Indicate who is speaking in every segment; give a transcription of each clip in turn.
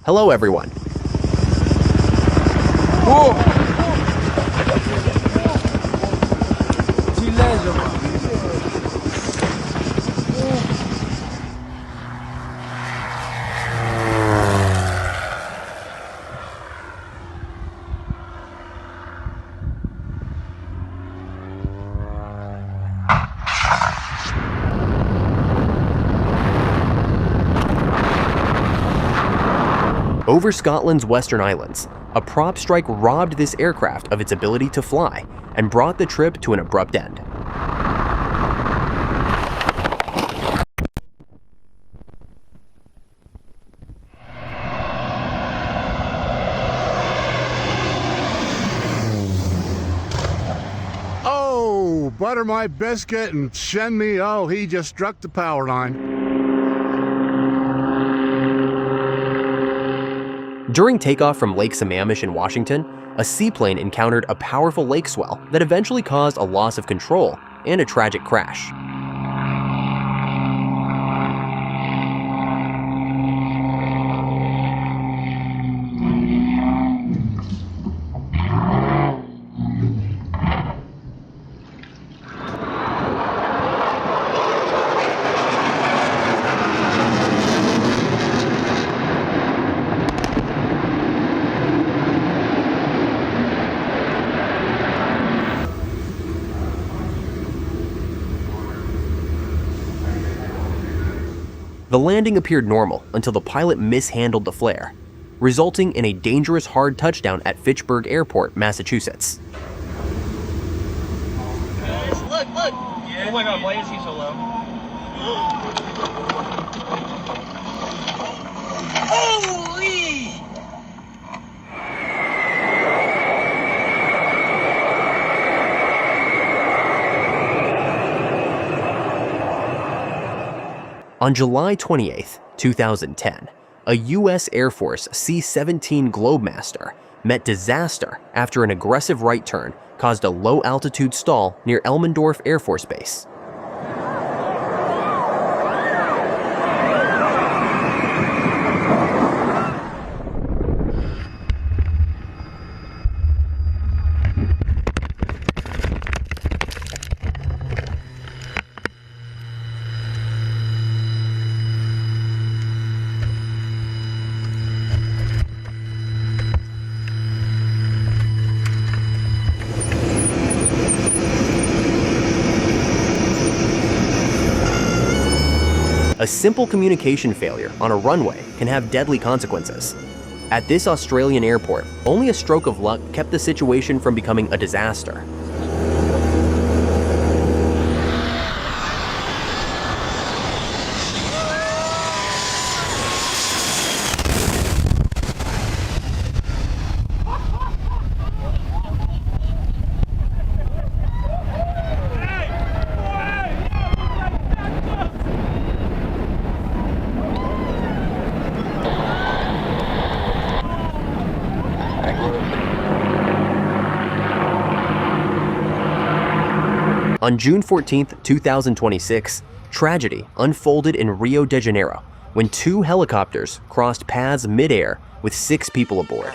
Speaker 1: Hello everyone. Over Scotland's Western Islands, a prop strike robbed this aircraft of its ability to fly and brought the trip to an abrupt end.
Speaker 2: Oh, butter my biscuit and send me, oh, he just struck the power line.
Speaker 1: During takeoff from Lake Sammamish in Washington, a seaplane encountered a powerful lake swell that eventually caused a loss of control and a tragic crash. The landing appeared normal until the pilot mishandled the flare, resulting in a dangerous hard touchdown at Fitchburg Airport, Massachusetts.
Speaker 3: Look! Yeah. Oh my god, why is he so low? Holy!
Speaker 1: On July 28, 2010, a U.S. Air Force C-17 Globemaster met disaster after an aggressive right turn caused a low-altitude stall near Elmendorf Air Force Base. A simple communication failure on a runway can have deadly consequences. At this Australian airport, only a stroke of luck kept the situation from becoming a disaster. On June 14, 2026, tragedy unfolded in Rio de Janeiro when two helicopters crossed paths mid-air with 6 people aboard.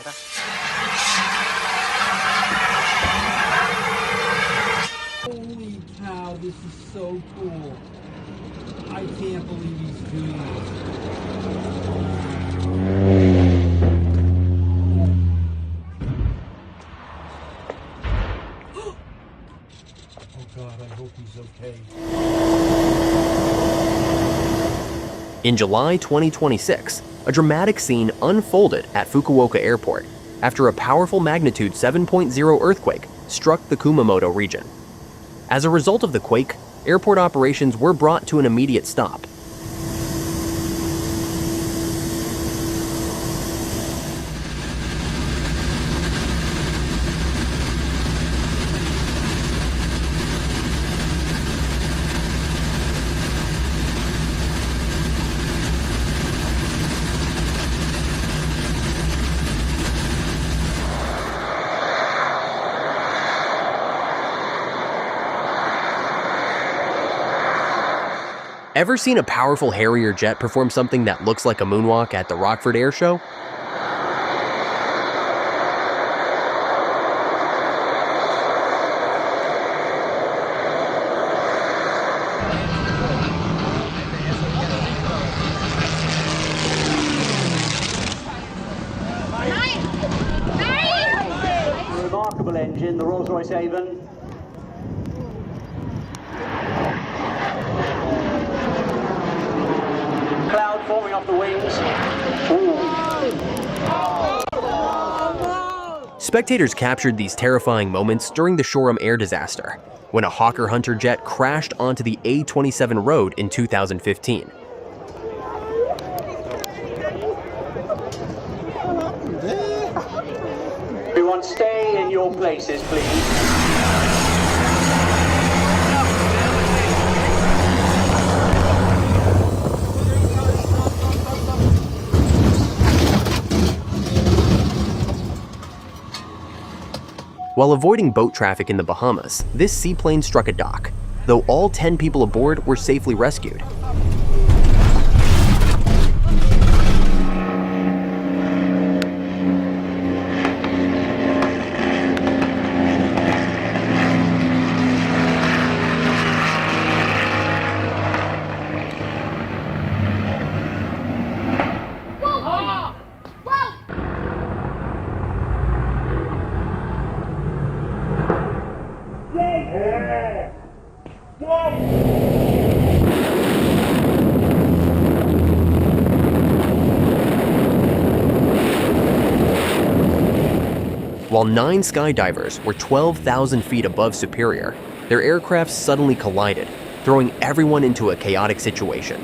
Speaker 4: Holy cow, this is so cool. I can't believe he's doing this. God, I hope he's okay.
Speaker 1: In July 2026, a dramatic scene unfolded at Fukuoka Airport after a powerful magnitude 7.0 earthquake struck the Kumamoto region. As a result of the quake, airport operations were brought to an immediate stop. Ever seen a powerful Harrier jet perform something that looks like a moonwalk at the Rockford Air Show?
Speaker 5: remarkable engine, the Rolls-Royce Avon. Cloud forming off the wings.
Speaker 1: Spectators captured these terrifying moments during the Shoreham air disaster, when a Hawker Hunter jet crashed onto the A27 road in 2015.
Speaker 5: Everyone stay in your places, please.
Speaker 1: While avoiding boat traffic in the Bahamas, this seaplane struck a dock, though all 10 people aboard were safely rescued. While 9 skydivers were 12,000 feet above Superior, their aircraft suddenly collided, throwing everyone into a chaotic situation.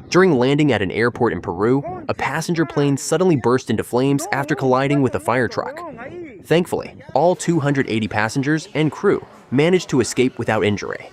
Speaker 1: During landing at an airport in Peru, a passenger plane suddenly burst into flames after colliding with a fire truck. Thankfully, all 280 passengers and crew managed to escape without injury.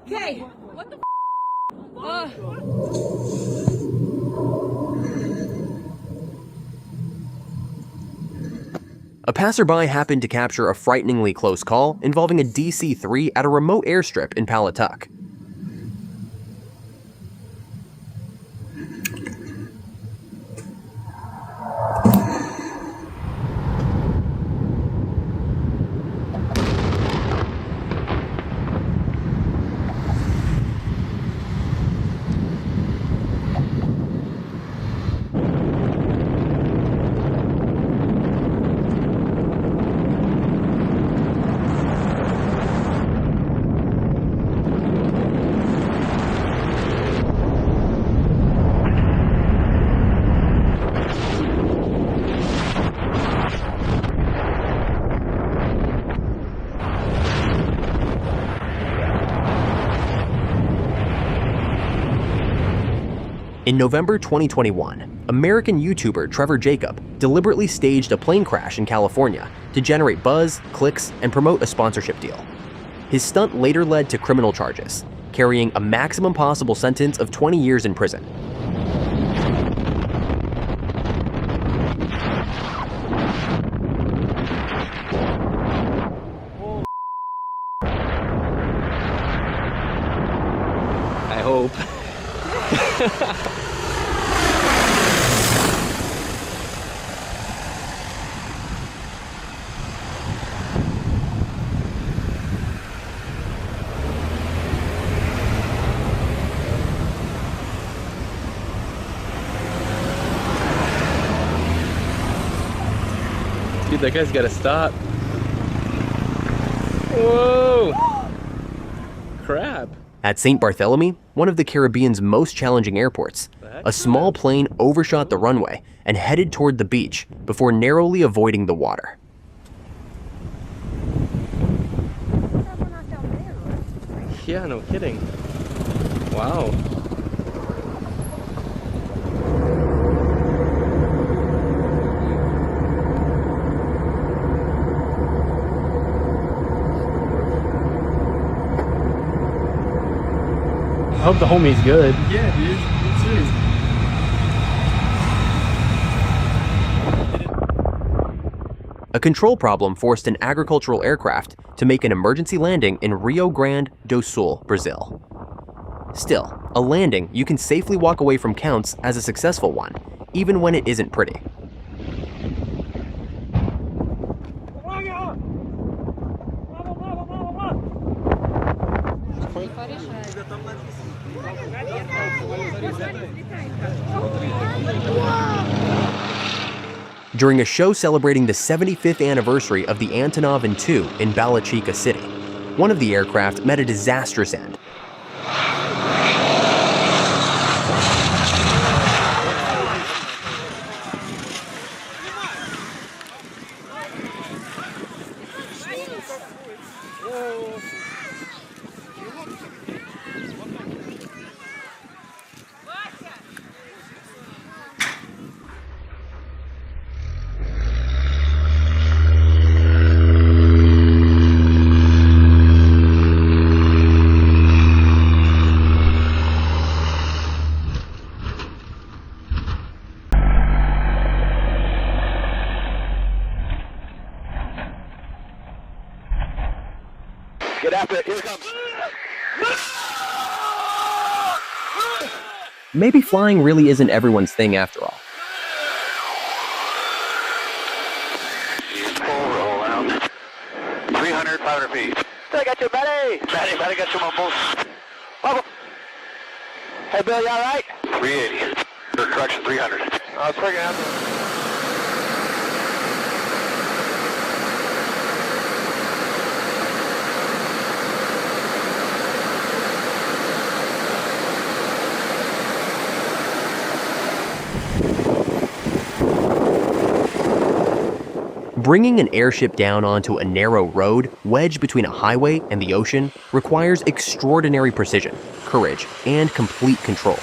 Speaker 6: Okay. What the
Speaker 1: A passerby happened to capture a frighteningly close call involving a DC-3 at a remote airstrip in Palatuck. In November 2021, American YouTuber Trevor Jacob deliberately staged a plane crash in California to generate buzz, clicks, and promote a sponsorship deal. His stunt later led to criminal charges, carrying a maximum possible sentence of 20 years in prison.
Speaker 7: I hope. Dude, that guy's gotta stop. Whoa!
Speaker 6: crap.
Speaker 1: At St. Barthélemy, one of the Caribbean's most challenging airports, a small plane overshot the runway and headed toward the beach before narrowly avoiding the water.
Speaker 6: Yeah, no kidding. Wow. I hope the homie's good.
Speaker 4: Yeah, dude. Me too.
Speaker 1: A control problem forced an agricultural aircraft to make an emergency landing in Rio Grande do Sul, Brazil. Still, a landing you can safely walk away from counts as a successful one, even when it isn't pretty. During a show celebrating the 75th anniversary of the Antonov II in Bala Chica City, one of the aircraft met a disastrous end.
Speaker 7: Get after it. Here it comes.
Speaker 1: Maybe flying really isn't everyone's thing after all.
Speaker 7: Full roll out. 300, 500 feet. I got you, Matty. Matty got you on both. Bubble. Hey, Bill, you all right? 380. Your correction, 300. I was freaking out.
Speaker 1: Bringing an airship down onto a narrow road wedged between a highway and the ocean requires extraordinary precision, courage, and complete control.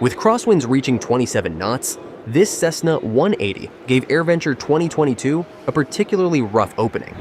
Speaker 1: With crosswinds reaching 27 knots, this Cessna 180 gave AirVenture 2022 a particularly rough opening.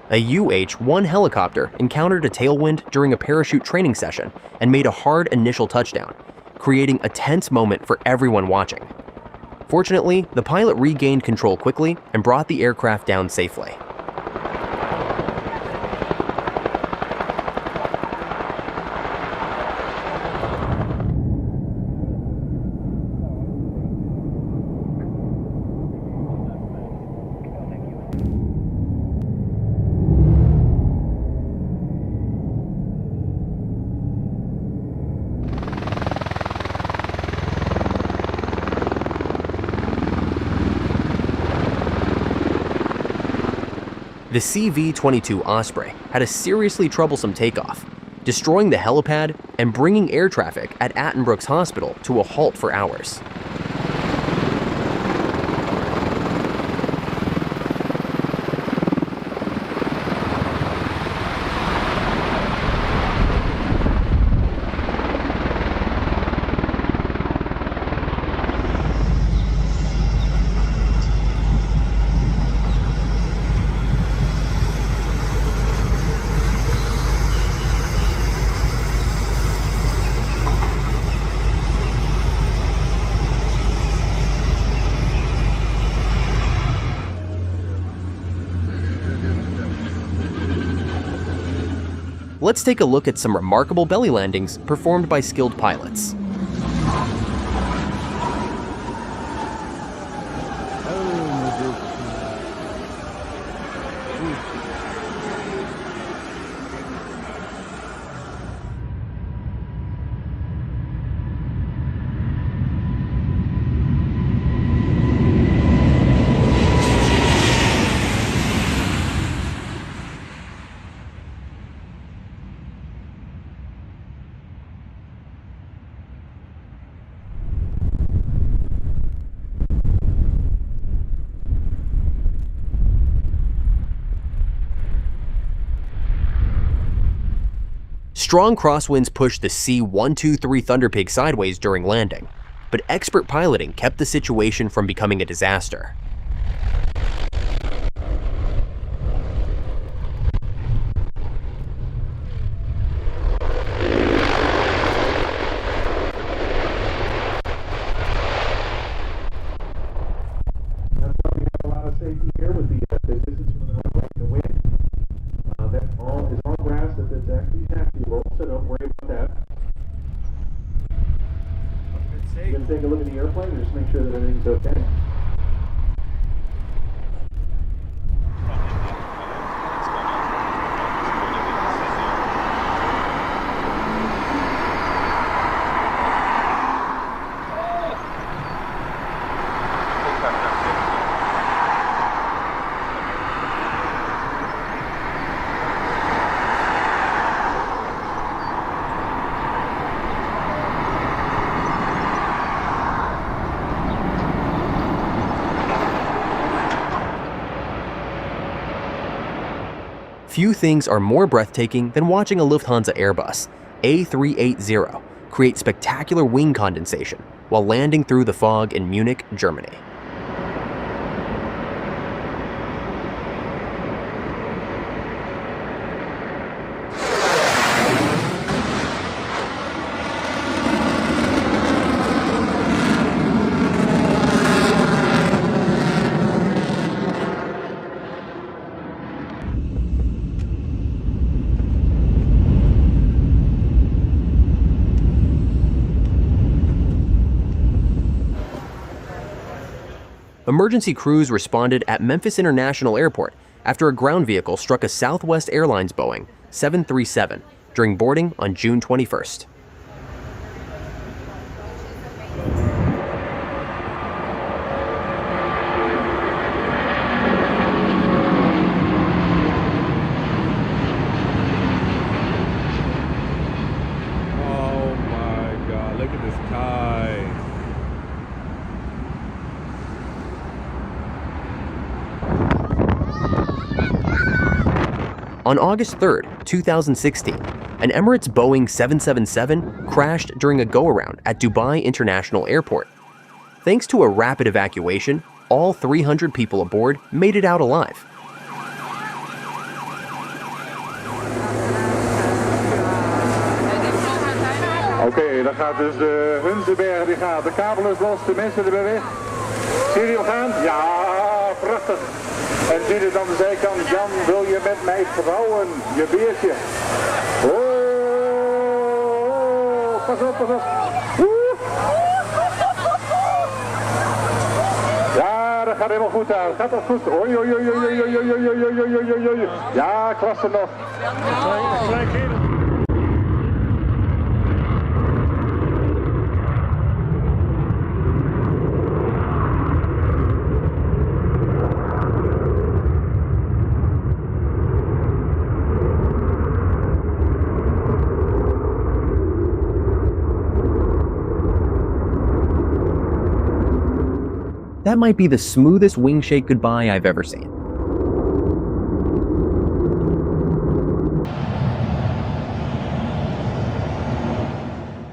Speaker 1: A UH-1 helicopter encountered a tailwind during a parachute training session and made a hard initial touchdown, creating a tense moment for everyone watching. Fortunately, the pilot regained control quickly and brought the aircraft down safely. The CV-22 Osprey had a seriously troublesome takeoff, destroying the helipad and bringing air traffic at Attenborough Hospital to a halt for hours. Let's take a look at some remarkable belly landings performed by skilled pilots. Strong crosswinds pushed the C-123 Thunderpig sideways during landing, but expert piloting kept the situation from becoming a disaster.
Speaker 8: Take a look at the airplane and just make sure that everything's okay.
Speaker 1: Few things are more breathtaking than watching a Lufthansa Airbus A380 create spectacular wing condensation while landing through the fog in Munich, Germany. Emergency crews responded at Memphis International Airport after a ground vehicle struck a Southwest Airlines Boeing 737 during boarding on June 21st.
Speaker 2: Oh my God, look at this sky.
Speaker 1: On August 3rd, 2016, an Emirates Boeing 777 crashed during a go-around at Dubai International Airport. Thanks to a rapid evacuation, all 300 people aboard made it out alive.
Speaker 8: Oké, dan gaat dus de Hunzenberg, die gaat. De kabel is los, de mensen erbij weg. Zie je hem gaan? Ja, prachtig. En zie je dan de zijkant, Jan, wil je met mij trouwen? Je beertje. Oh, pas op, pas op. Ja, dat gaat helemaal goed aan. Gaat dat goed? Oei, oei, oei, oei, oei, oei, oei, oei, oei, oei, oei, oei. Ja, klasse nog.
Speaker 1: that might be the smoothest wing shake goodbye I've ever seen.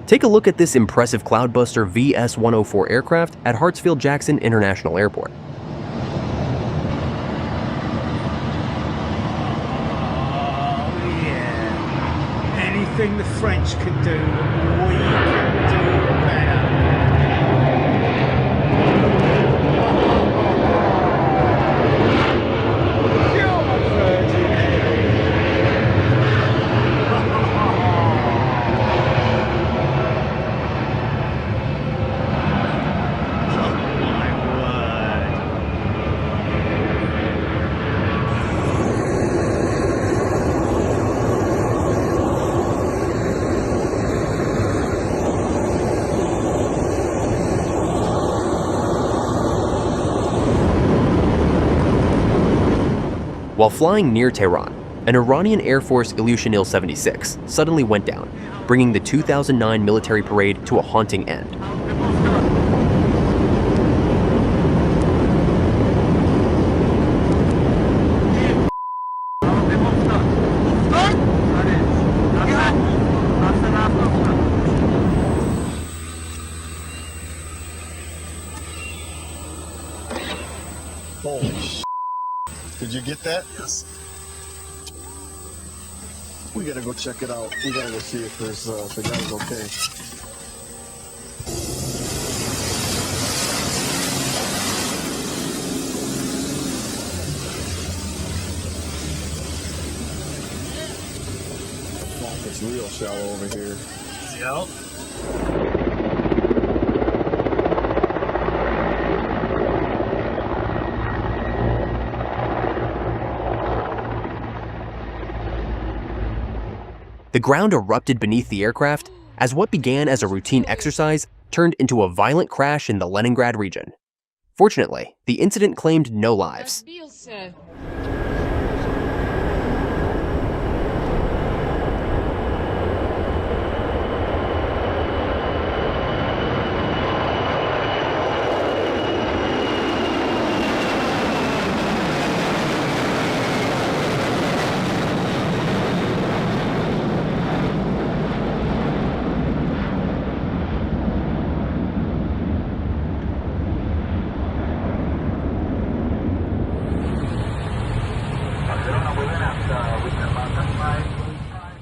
Speaker 1: Take a look at this impressive Cloudbuster VS-104 aircraft at Hartsfield-Jackson International Airport.
Speaker 4: Anything the French can do, we can do better.
Speaker 1: While flying near Tehran, an Iranian Air Force Ilyushin Il-76 suddenly went down, bringing the 2009 military parade to a haunting end.
Speaker 9: Holy sh**. Did you get that? Yes. We gotta go check it out. We gotta go see if there's if the guy's okay. Fuck, it's real shallow over here. Yep.
Speaker 1: The ground erupted beneath the aircraft as what began as a routine exercise turned into a violent crash in the Leningrad region. Fortunately, the incident claimed no lives.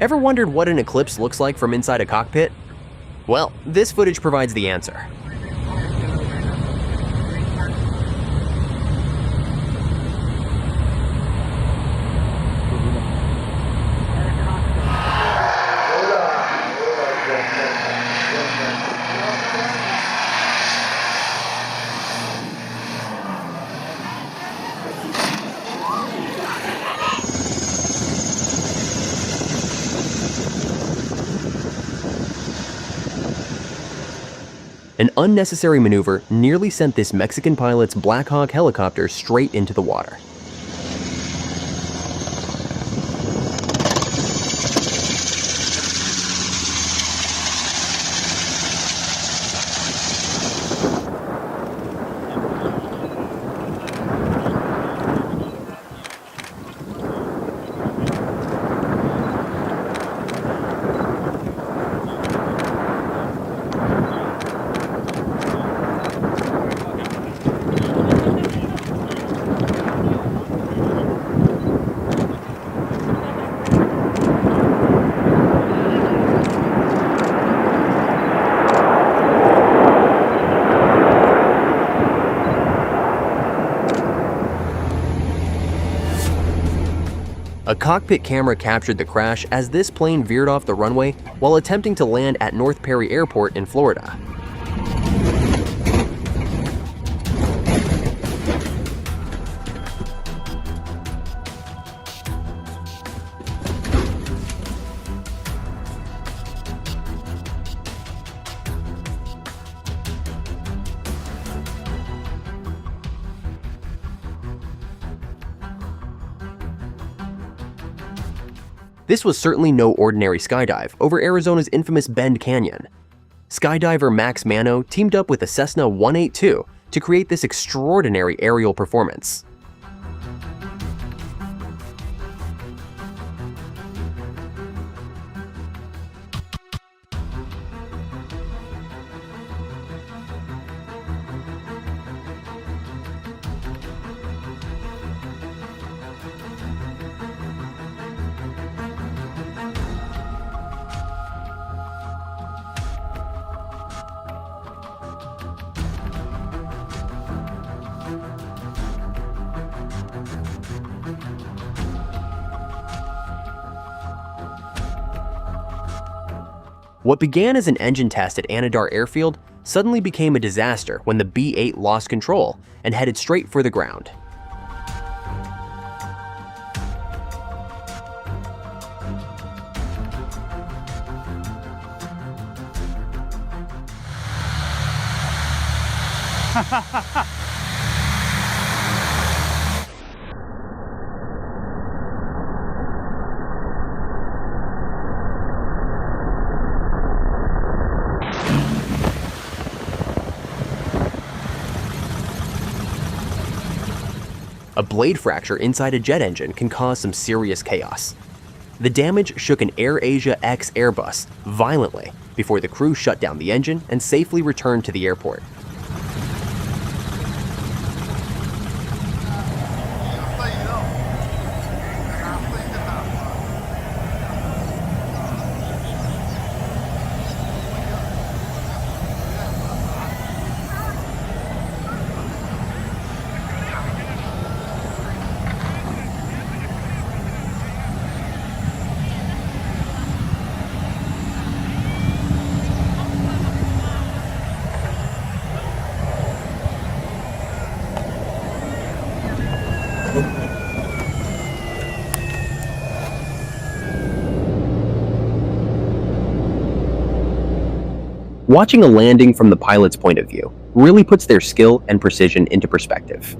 Speaker 1: Ever wondered what an eclipse looks like from inside a cockpit? Well, this footage provides the answer. An unnecessary maneuver nearly sent this Mexican pilot's Black Hawk helicopter straight into the water. A cockpit camera captured the crash as this plane veered off the runway while attempting to land at North Perry Airport in Florida. This was certainly no ordinary skydive over Arizona's infamous Bend Canyon. Skydiver Max Mano teamed up with a Cessna 182 to create this extraordinary aerial performance. What began as an engine test at Anadar Airfield suddenly became a disaster when the B-8 lost control and headed straight for the ground. A blade fracture inside a jet engine can cause some serious chaos. The damage shook an AirAsia X Airbus violently before the crew shut down the engine and safely returned to the airport. Watching a landing from the pilot's point of view really puts their skill and precision into perspective.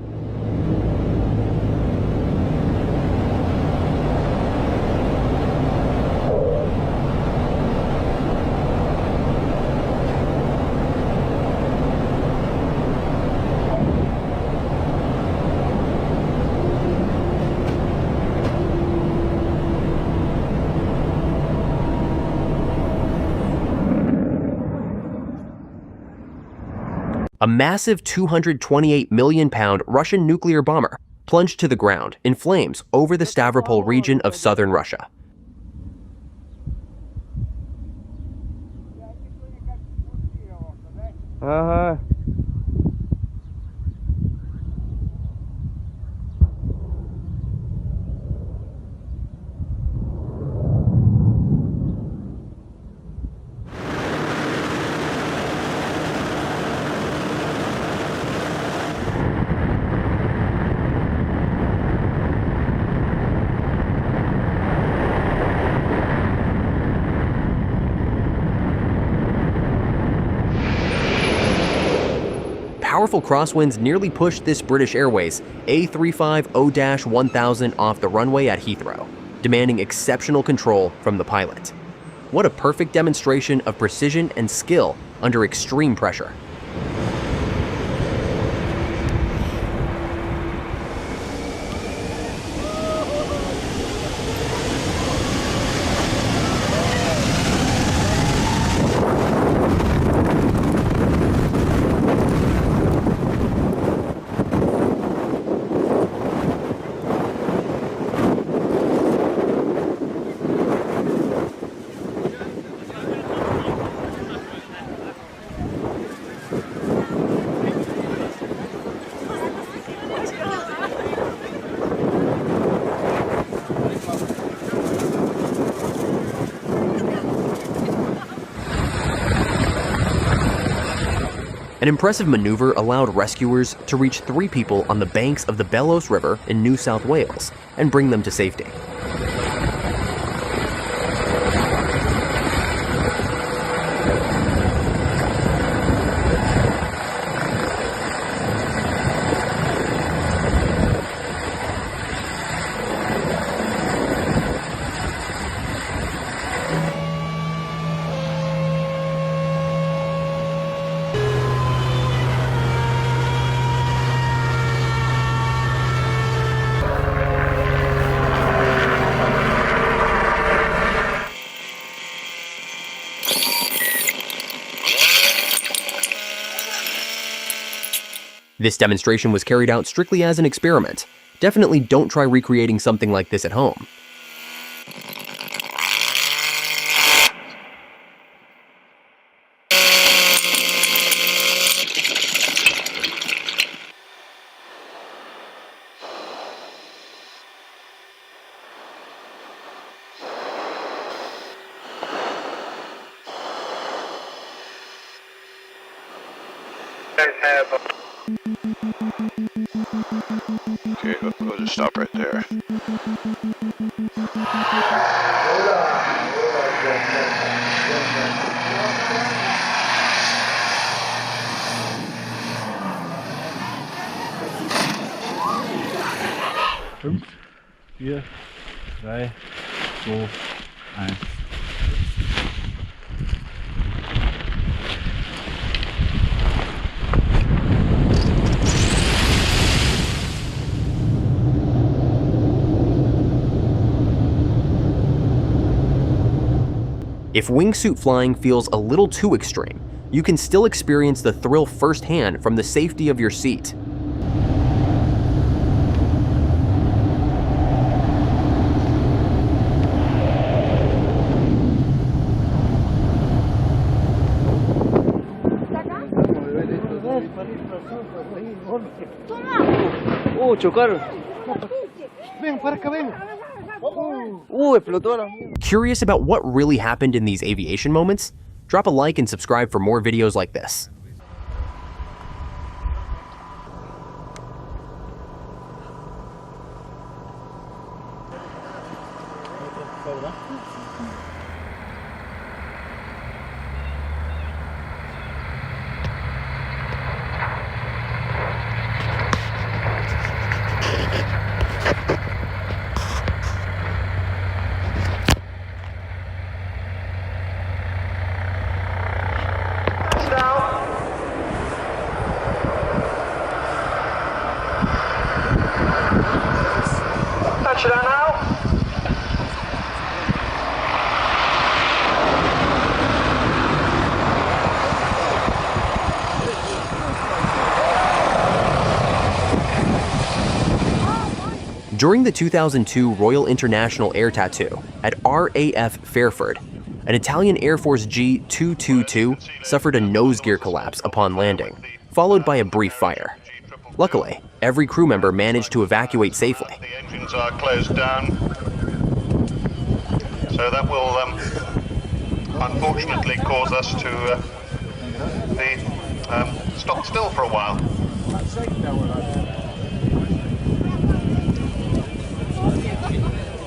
Speaker 1: A massive 228 million pound Russian nuclear bomber plunged to the ground in flames over the Stavropol region of southern Russia. Powerful crosswinds nearly pushed this British Airways A350-1000 off the runway at Heathrow, demanding exceptional control from the pilot. What a perfect demonstration of precision and skill under extreme pressure. An impressive maneuver allowed rescuers to reach 3 people on the banks of the Bellows River in New South Wales and bring them to safety. This demonstration was carried out strictly as an experiment. Definitely don't try recreating something like this at home.
Speaker 7: Okay, we'll just stop right there.
Speaker 6: Fünf, 4, 3, 2, 1.
Speaker 1: If wingsuit flying feels a little too extreme, you can still experience the thrill firsthand from the safety of your seat.
Speaker 6: ¡Oh, chocaron! ¡Ven, para acá, ven! Explotó la mierda.
Speaker 1: Curious about what really happened in these aviation moments? Drop a like and subscribe for more videos like this.
Speaker 5: Touchdown now.
Speaker 1: During the 2002 Royal International Air Tattoo at RAF Fairford, an Italian Air Force G222 suffered a nose gear collapse upon landing, followed by a brief fire. Luckily, every crew member managed to evacuate safely.
Speaker 7: The engines are closed down, so that will unfortunately cause us to stop still for a while.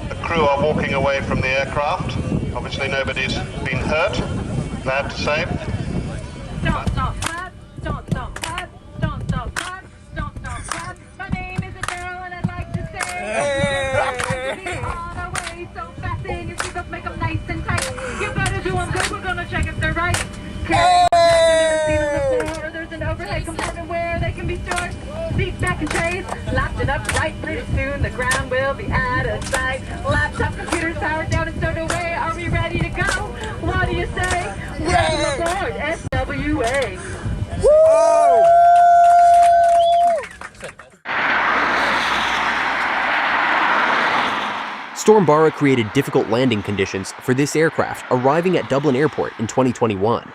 Speaker 7: The crew are walking away from the aircraft. Obviously nobody's been hurt, glad to say.
Speaker 10: Don't stop, clap, don't stop, clap, don't stop, clap, don't stop, clap. My name is a girl and I'd like to say, hey. On our way, so fasten your seatbelts, make them nice and tight. You better do them good, we're gonna check if they're right. Hey. Or there's an overhead compartment where they can be stored. Seats back and trays, locked it up right. Pretty soon the ground will be out of sight. Laptop computers powered down and stowed away. Are we ready to go? What do you say? Welcome aboard SWA. Woo!
Speaker 1: Storm Bara created difficult landing conditions for this aircraft arriving at Dublin Airport in 2021.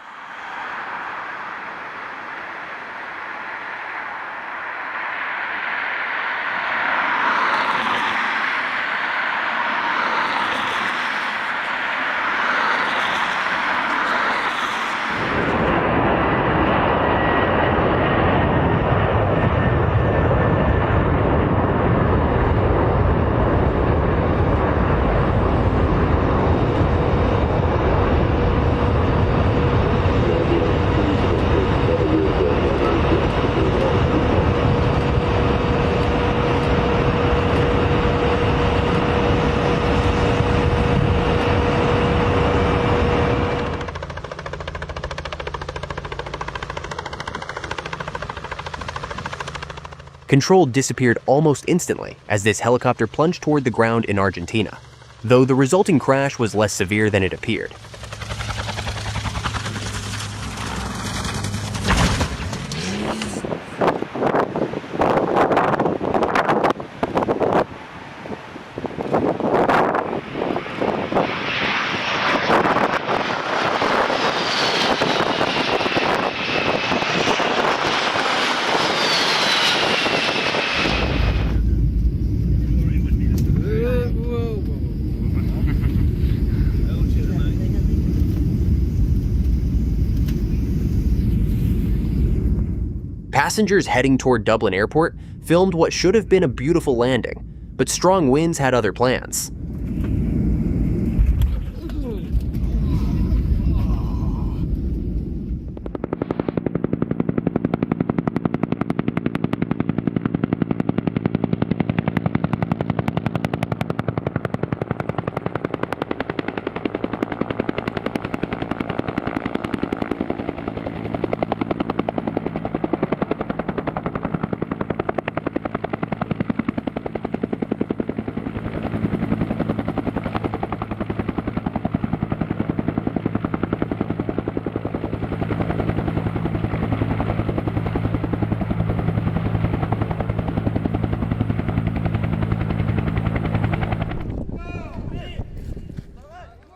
Speaker 1: Control disappeared almost instantly as this helicopter plunged toward the ground in Argentina, though the resulting crash was less severe than it appeared. Passengers heading toward Dublin Airport filmed what should have been a beautiful landing, but strong winds had other plans.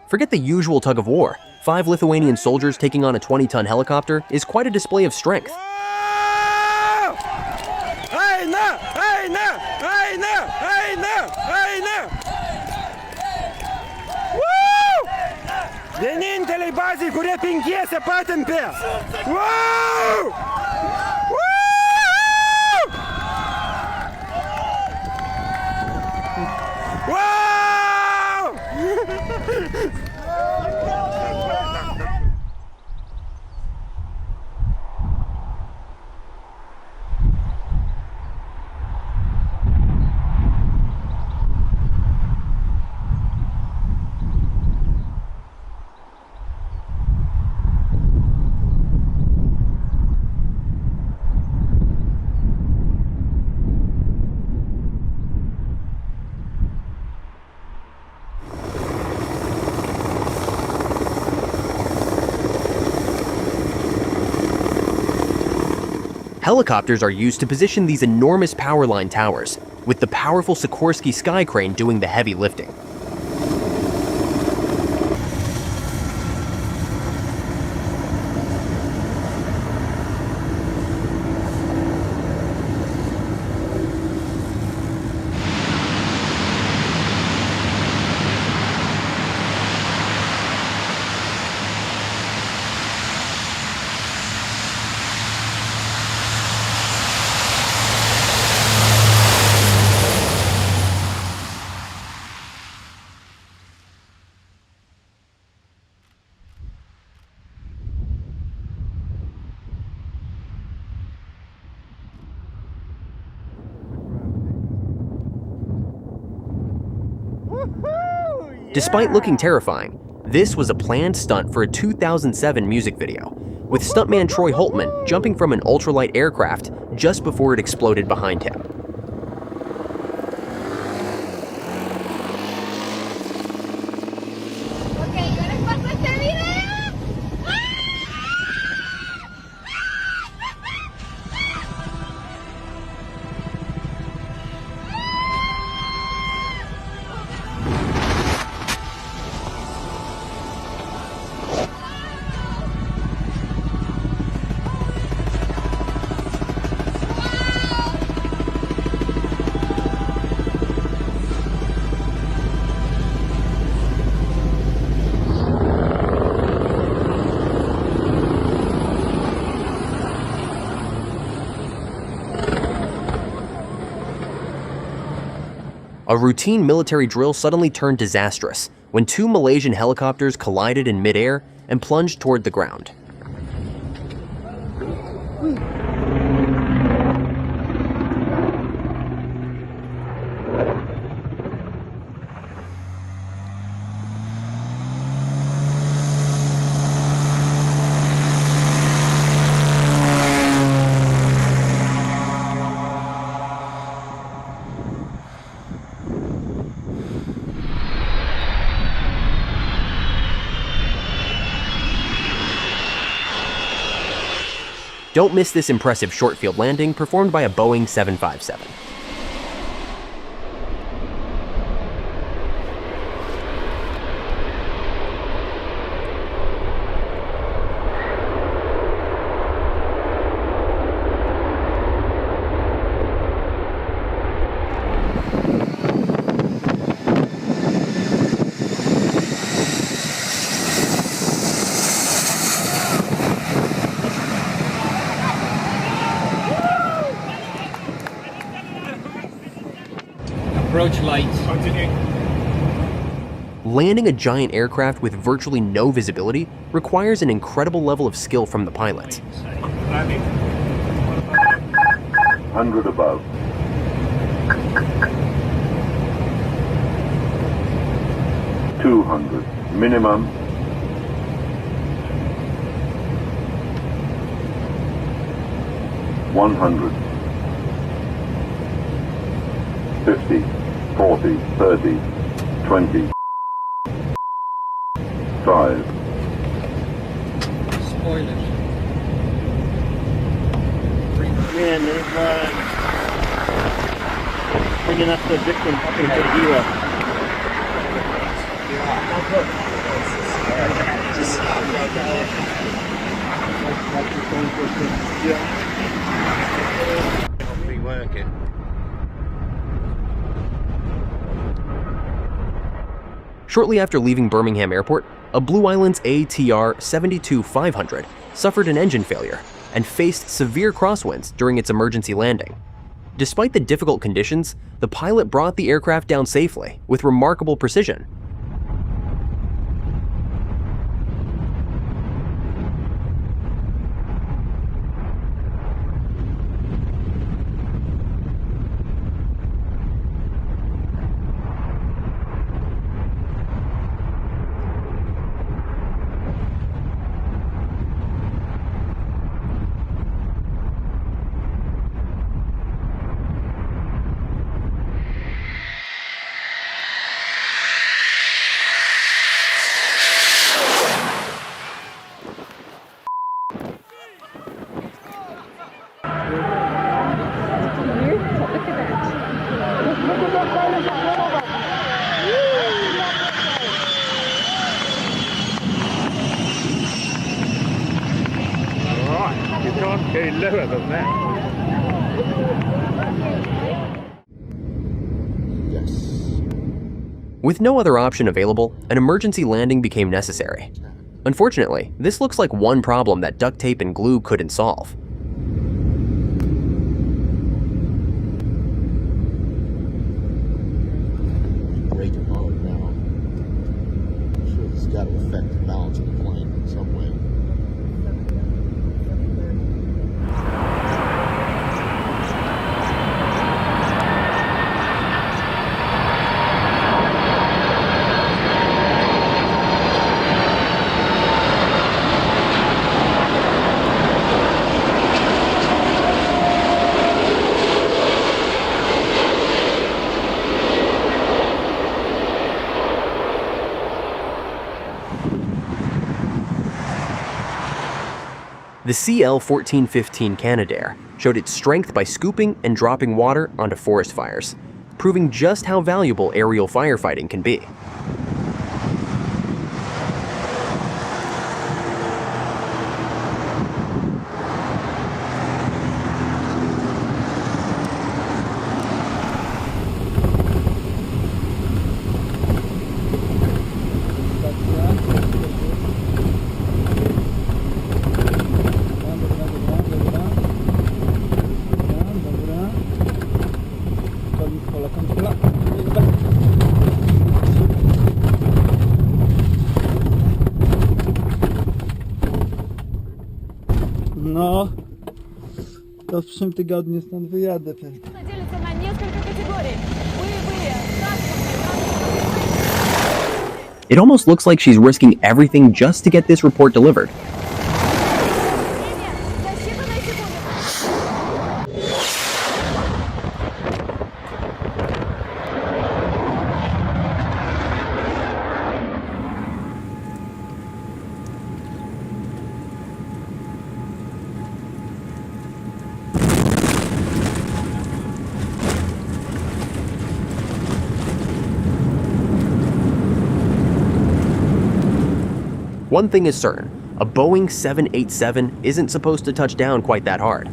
Speaker 1: Forget the usual tug of war. 5 Lithuanian soldiers taking on a 20-ton helicopter is quite a display of strength.
Speaker 11: Vieninteliai bazai, kurie 5 patempė.
Speaker 1: Helicopters are used to position these enormous power line towers, with the powerful Sikorsky sky crane doing the heavy lifting. Despite looking terrifying, this was a planned stunt for a 2007 music video, with stuntman Troy Holtman jumping from an ultralight aircraft just before it exploded behind him. A routine military drill suddenly turned disastrous when 2 Malaysian helicopters collided in midair and plunged toward the ground. Don't miss this impressive short field landing performed by a Boeing 757.
Speaker 4: approach lights.
Speaker 9: Continue.
Speaker 1: Landing a giant aircraft with virtually no visibility requires an incredible level of skill from the pilots.
Speaker 9: Landing.
Speaker 8: 100 above. $200 minimum. $100. 50, 40, 30, 20. 5.
Speaker 4: Spoilers.
Speaker 6: Man, they've bringing up the victim up into the hero.
Speaker 9: Rework it.
Speaker 1: Shortly after leaving Birmingham Airport, a Blue Islands ATR 72-500 suffered an engine failure and faced severe crosswinds during its emergency landing. Despite the difficult conditions, the pilot brought the aircraft down safely with remarkable precision.
Speaker 8: Right, you can't go lower than that.
Speaker 1: With no other option available, an emergency landing became necessary. Unfortunately, this looks like one problem that duct tape and glue couldn't solve.
Speaker 12: Braking hard now. I'm sure it's got to affect the balance of the plane in some way.
Speaker 1: The CL-1415 Canadair showed its strength by scooping and dropping water onto forest fires, proving just how valuable aerial firefighting can be.
Speaker 4: No, to w przyszłym tygodniu stąd wyjadę pewnie.
Speaker 10: Делится на несколько категорий. Боевые,
Speaker 1: It almost looks like she's risking everything just to get this report delivered. One thing is certain, a Boeing 787 isn't supposed to touch down quite that hard.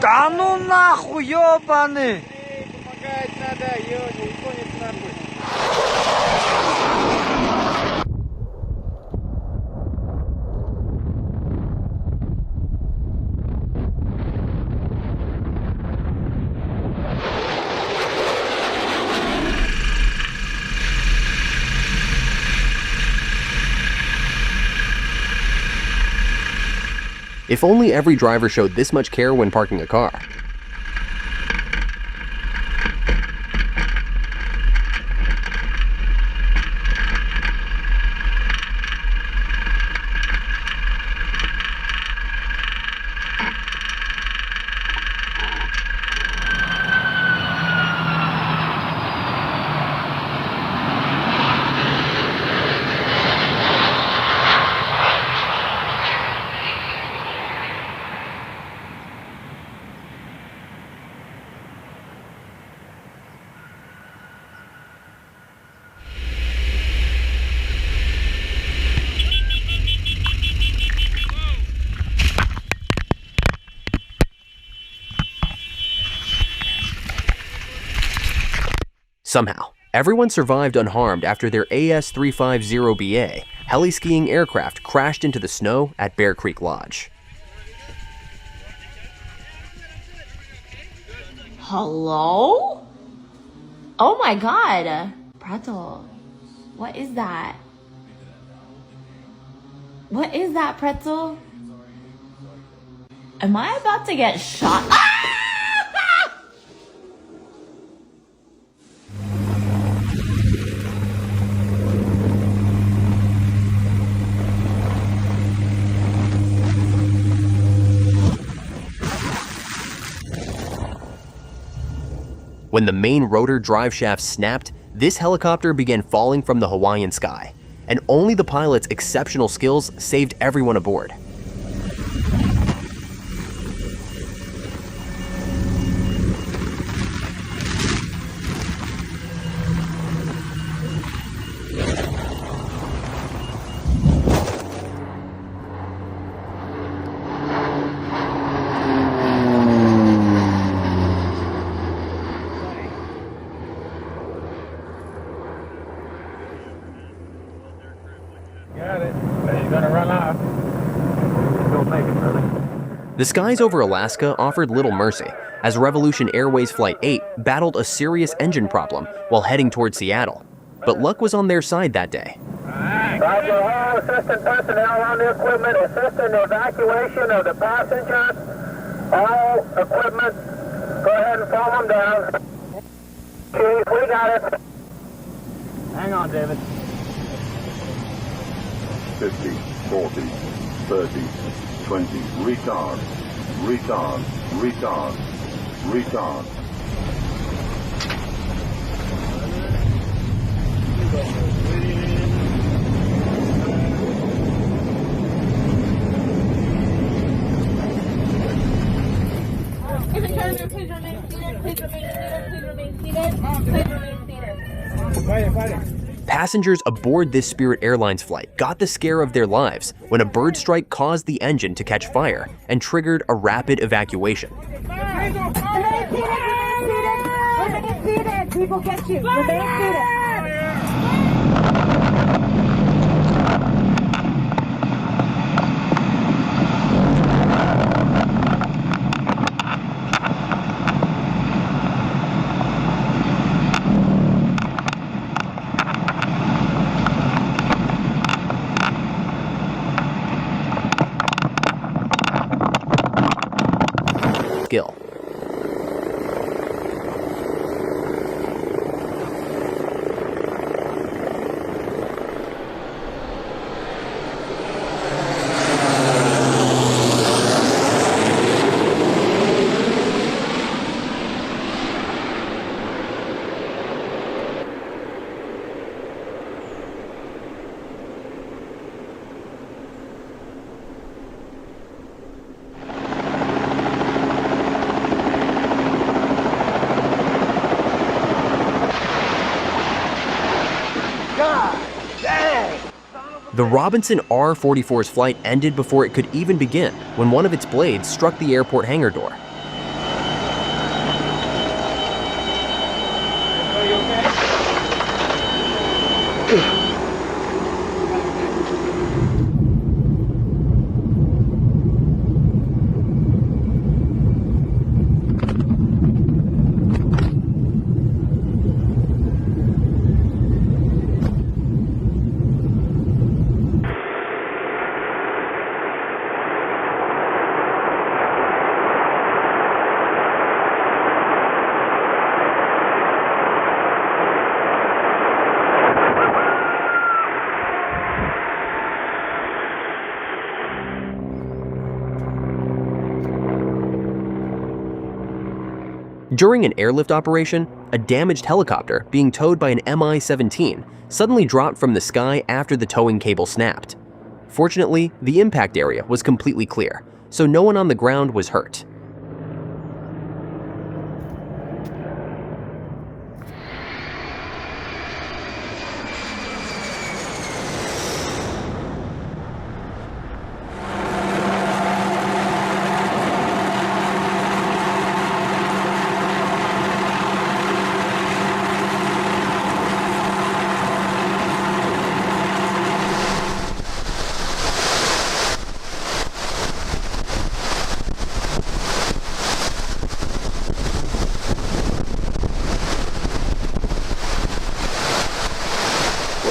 Speaker 11: Да ну нахуй, ёбаный!
Speaker 1: If only every driver showed this much care when parking a car. Somehow, everyone survived unharmed after their AS-350BA heli-skiing aircraft crashed into the snow at Bear Creek Lodge.
Speaker 13: Hello? Oh my god. Pretzel. What is that? What is that, Pretzel? Am I about to get shot? Ah!
Speaker 1: When the main rotor drive shaft snapped, this helicopter began falling from the Hawaiian sky, and only the pilot's exceptional skills saved everyone aboard. The skies over Alaska offered little mercy, as Revolution Airways Flight 8 battled a serious engine problem while heading toward Seattle. But luck was on their side that day.
Speaker 5: Roger, all assistant personnel on the equipment, assist in the evacuation of the passengers. All equipment, go ahead and calm them down. Chief, we got it.
Speaker 6: Hang on, David.
Speaker 14: 50, 40, 30, 20, retard, retard, retard, retard.
Speaker 1: Passengers aboard this Spirit Airlines flight got the scare of their lives when a bird strike caused the engine to catch fire and triggered a rapid evacuation.
Speaker 10: People get you. Remain seated.
Speaker 1: Skill. The Robinson R-44's flight ended before it could even begin when one of its blades struck the airport hangar door. During an airlift operation, a damaged helicopter being towed by an Mi-17 suddenly dropped from the sky after the towing cable snapped. Fortunately, the impact area was completely clear, so no one on the ground was hurt.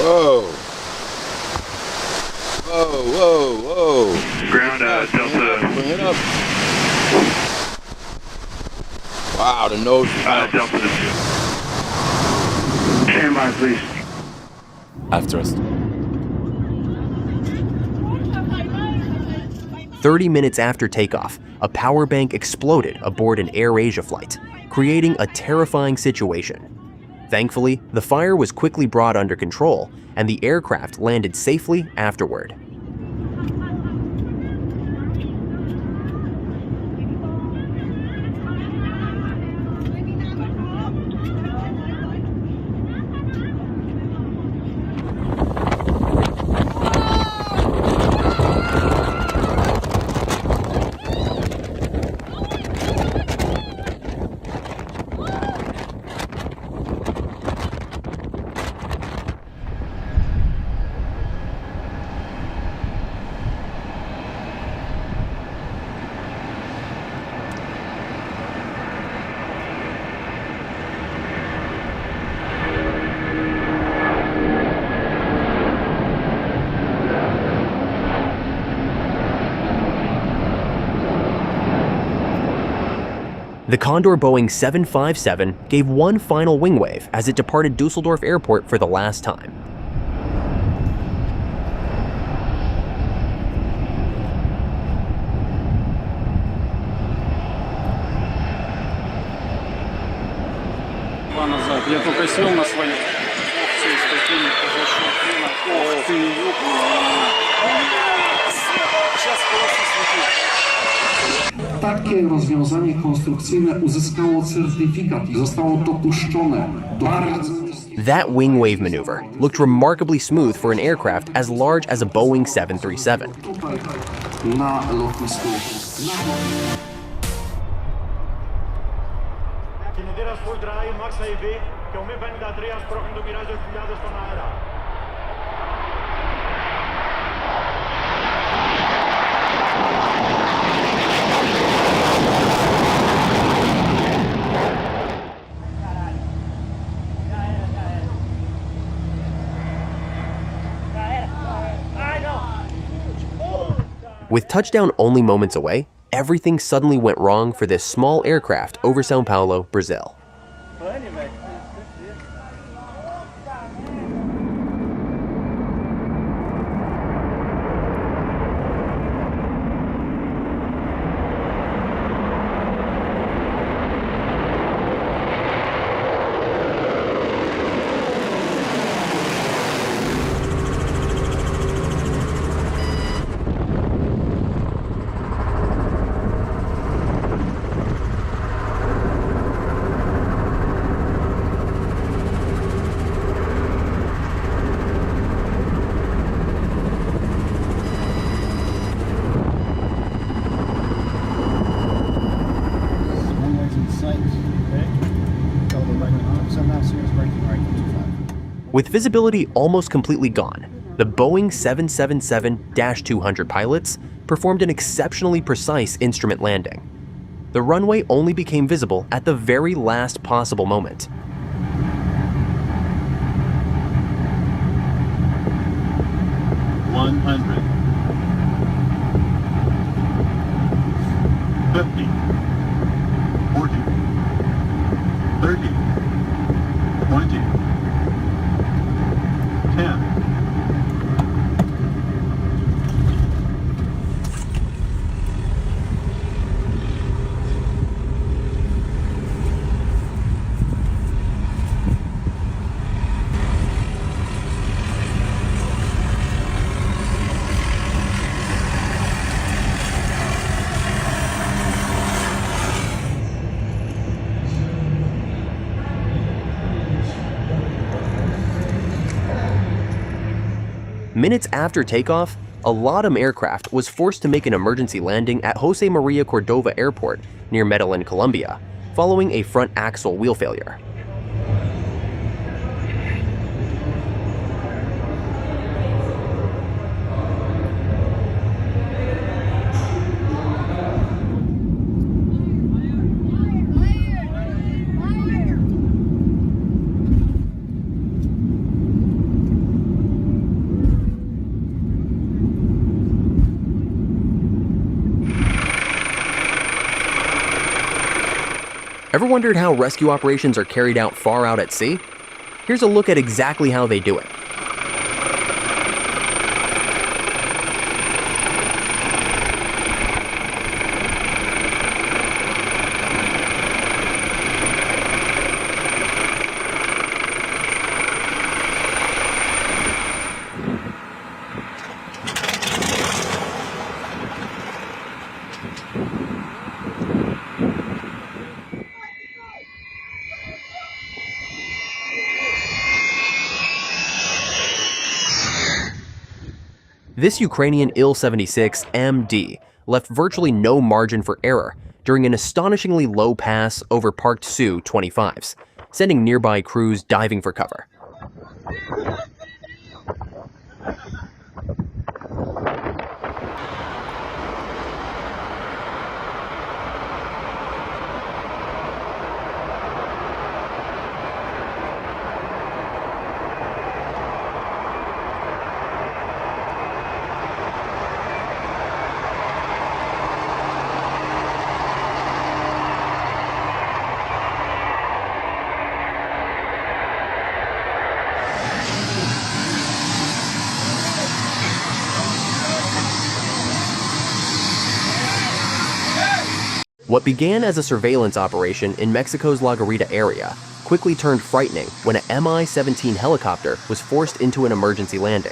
Speaker 15: Whoa. Whoa, whoa, whoa.
Speaker 7: Ground, Delta.
Speaker 15: Bring it up. Wow, the nose is out.
Speaker 7: Delta. Stand by, please.
Speaker 15: After us.
Speaker 1: 30 minutes after takeoff, a power bank exploded aboard an AirAsia flight, creating a terrifying situation. Thankfully, the fire was quickly brought under control, and the aircraft landed safely afterward. The Condor Boeing 757 gave one final wing wave as it departed Dusseldorf Airport for the last time.
Speaker 9: Назад. Я только сел на свои.
Speaker 16: Takie rozwiązanie konstrukcyjne uzyskało certyfikat i zostało dopuszczone do bardzo...
Speaker 1: That wing wave maneuver looked remarkably smooth for an aircraft as large as a Boeing 737.
Speaker 16: Na lotnisku.
Speaker 1: With touchdown only moments away, everything suddenly went wrong for this small aircraft over São Paulo, Brazil. With visibility almost completely gone, the Boeing 777-200 pilots performed an exceptionally precise instrument landing. The runway only became visible at the very last possible moment. Minutes after takeoff, a LATAM aircraft was forced to make an emergency landing at Jose Maria Cordova Airport near Medellin, Colombia, following a front axle wheel failure. Ever wondered how rescue operations are carried out far out at sea? Here's a look at exactly how they do it. This Ukrainian Il-76MD left virtually no margin for error during an astonishingly low pass over parked Su-25s, sending nearby crews diving for cover. What began as a surveillance operation in Mexico's La Garita area quickly turned frightening when an Mi-17 helicopter was forced into an emergency landing.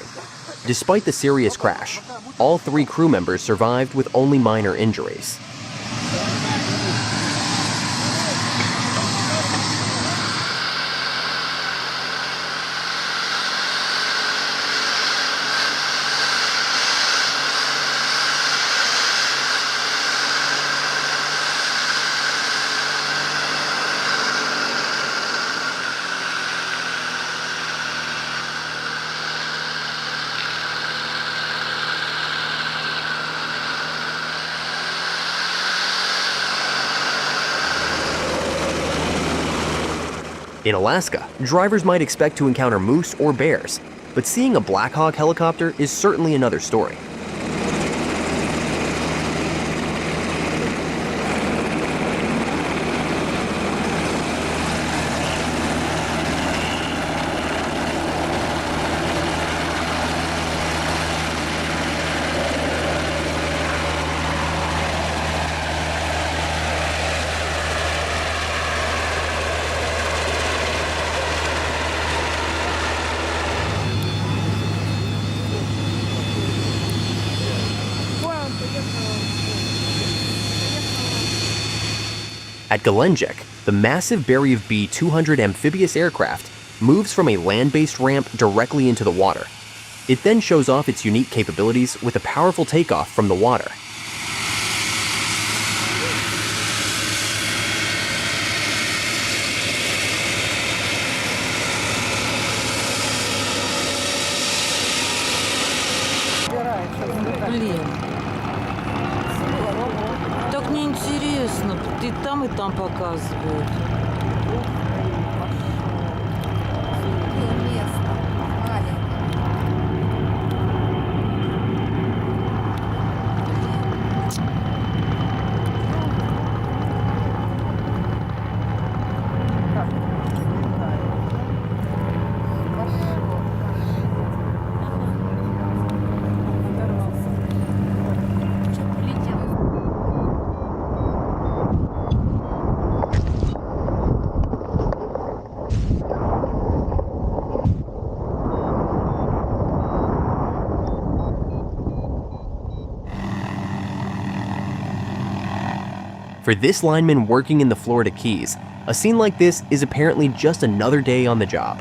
Speaker 1: Despite the serious crash, all 3 crew members survived with only minor injuries. In Alaska, drivers might expect to encounter moose or bears, but seeing a Black Hawk helicopter is certainly another story. At Gelendzhik, the massive Beriev B-200 amphibious aircraft moves from a land-based ramp directly into the water. It then shows off its unique capabilities with a powerful takeoff from the water.
Speaker 17: Блин. Так неинтересно. И там показывают. For this lineman working in the Florida Keys, a scene like this is apparently just another day on the job.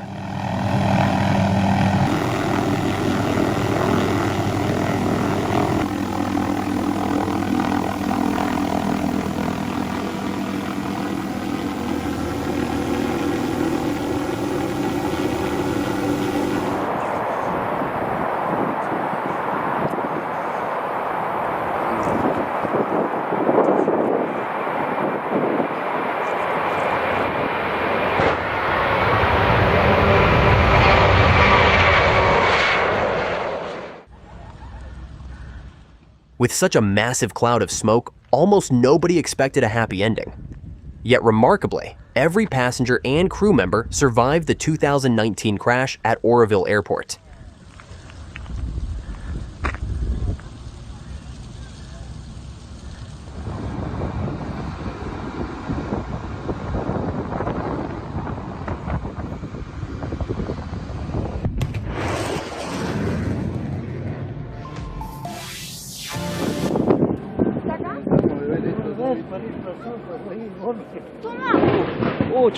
Speaker 1: With such a massive cloud of smoke, almost nobody expected a happy ending. Yet remarkably, every passenger and crew member survived the 2019 crash at Oroville Airport.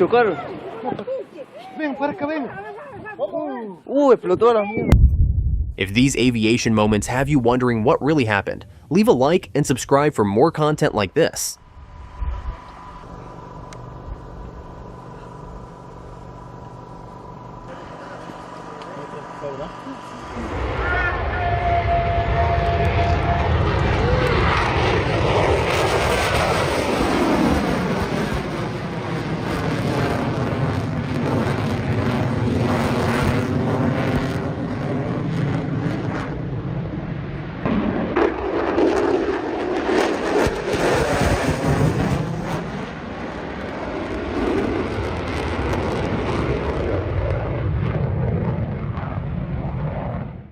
Speaker 6: Chocaron.
Speaker 11: Ven, para acá, ven.
Speaker 6: Explotó la mierda.
Speaker 1: If these aviation moments have you wondering what really happened, leave a like and subscribe for more content like this.